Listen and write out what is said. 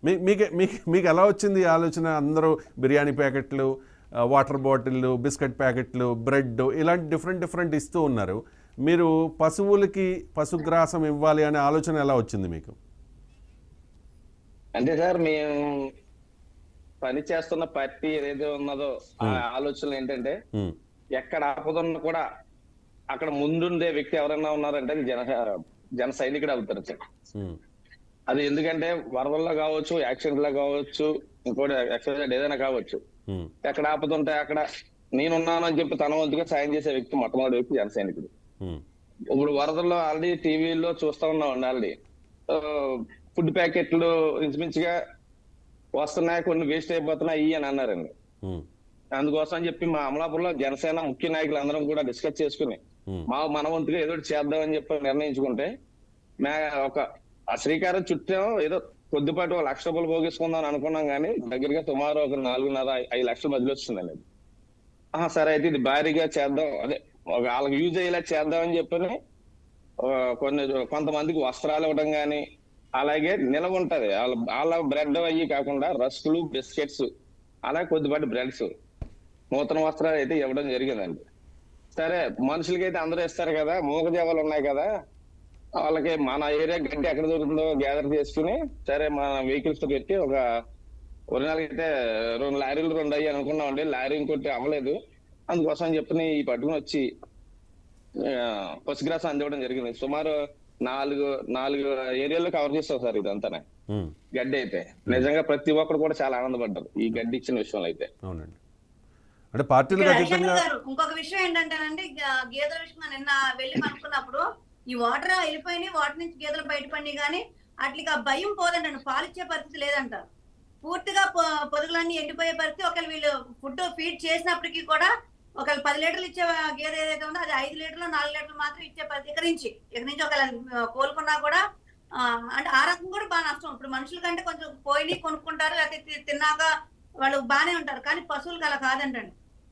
మీకు మీకు మీకు ఎలా వచ్చింది ఈ ఆలోచన? అందరూ బిర్యానీ ప్యాకెట్లు, వాటర్ బాటిళ్ళు, బిస్కెట్ ప్యాకెట్లు, బ్రెడ్ ఇలాంటి డిఫరెంట్ ఇస్తూ ఉన్నారు. మీరు పశువులకి పశుగ్రాసం ఇవ్వాలి అనే ఆలోచన ఎలా వచ్చింది మీకు? అంటే సార్ మేము పని చేస్తున్న పార్టీ ఏదైతే ఉన్నదో ఆ ఆలోచనలు ఏంటంటే ఎక్కడ ఆపదన్నా కూడా అక్కడ ముందుండే వ్యక్తి ఎవరైనా ఉన్నారంటే అది జన సైనికుడు అవుతారు సార్. అది ఎందుకంటే వరదల్లో కావచ్చు, యాక్సిడెంట్ లో కావచ్చు, ఇంకోటి యాక్సిడెంట్ ఏదైనా కావచ్చు, ఎక్కడ ఆపదుంటే అక్కడ నేనున్నాను అని చెప్పి తన వంతుగా సాయం చేసే వ్యక్తి మొట్టమొదటి వ్యక్తి జన సైనికుడు. ఇప్పుడు వరదల్లో ఆల్రెడీ టీవీలో చూస్తా ఉన్నాం, ఆల్రెడీ ఫుడ్ ప్యాకెట్లు ఇంచుమించుగా వస్తున్నాయి, కొన్ని వేస్ట్ అయిపోతున్నాయి అని అన్నారండి. అందుకోసం అని చెప్పి మా అమలాపురంలో జనసేన ముఖ్య నాయకులు అందరం కూడా డిస్కస్ చేసుకుని మన వంతుగా ఏదో చేద్దామని చెప్పి నిర్ణయించుకుంటే ఒక శ్రీకారం చుట్టాం. ఏదో కొద్దిపాటి ₹1,00,000 పోగేసుకుందాం అనుకున్నాం, కానీ దగ్గరగా సుమారు ఒక 4.5 లక్షల మధ్యలో వచ్చిందండి. సరే అయితే ఇది భారీగా చేద్దాం, అదే వాళ్ళకి యూజ్ అయ్యేలా చేద్దామని చెప్పని కొంతమందికి వస్త్రాలు ఇవ్వడం కానీ, అలాగే నిలవ ఉంటది వాళ్ళ బ్రెడ్ అయ్యి కాకుండా రస్కులు, బిస్కెట్స్, అలాగే కొద్దిపాటి బ్రెడ్స్, నూతన వస్త్రాలు అయితే ఇవ్వడం జరిగిందండి. సరే మనుషులకైతే అందరూ ఇస్తారు కదా, మూగజీవాలు ఉన్నాయి కదా, వాళ్ళకి మన ఏరియా గడ్డి ఎక్కడ దొరుకుతుందో గ్యాదర్ చేసుకుని, సరే మన వెహికల్స్ తో పెట్టి ఒక ఒరిజినల్ అయితే 2 లారీలు 2 అయ్యి అనుకున్నామండి. లారీ ఇంకోటి అవ్వలేదు, అందుకోసం అని చెప్పి ఈ పట్టుకుని వచ్చి పశుగ్రాసం అందివ్వడం జరిగింది. సుమారు 4 ఏరియాలో కవర్ చేస్తాం సార్ ఇదంతానే. గడ్డి అయితే నిజంగా ప్రతి ఒక్కరు కూడా చాలా ఆనందపడ్డారు ఈ గడ్డి ఇచ్చిన విషయంలో అయితే. అవునండి. అంటే పార్టీలు ఇంకొక విషయం ఏంటంటేనండి, గేదెల విషయం నిన్న వెళ్ళి కనుక్కున్నప్పుడు ఈ వాటర్ వెళ్ళిపోయినాయి, వాటి నుంచి గేదెలు బయటపడినాయి, కానీ అట్లకి ఆ భయం పోదండి. పాలిచ్చే పరిస్థితి లేదంట, పూర్తిగా పొదుగులన్నీ ఎండిపోయే పరిస్థితి. ఒకవేళ వీళ్ళు ఫుడ్ ఫీడ్ చేసినప్పటికీ కూడా ఒకవేళ 10 లీటర్లు ఇచ్చే గేదె ఏదైతే ఉందో అది 5 లీటర్లు 4 లీటర్లు మాత్రం ఇచ్చే పరిస్థితి. ఇక్కడ నుంచి ఒకవేళ కోలుకున్నా కూడా అంటే ఆ రకం కూడా బాగా నష్టం. ఇప్పుడు మనుషుల కంటే కొంచెం పోయి కొనుక్కుంటారు, లేకపోతే తిన్నాక వాళ్ళు బాగానే ఉంటారు, కానీ పశువులకు అలా కాదంటండి.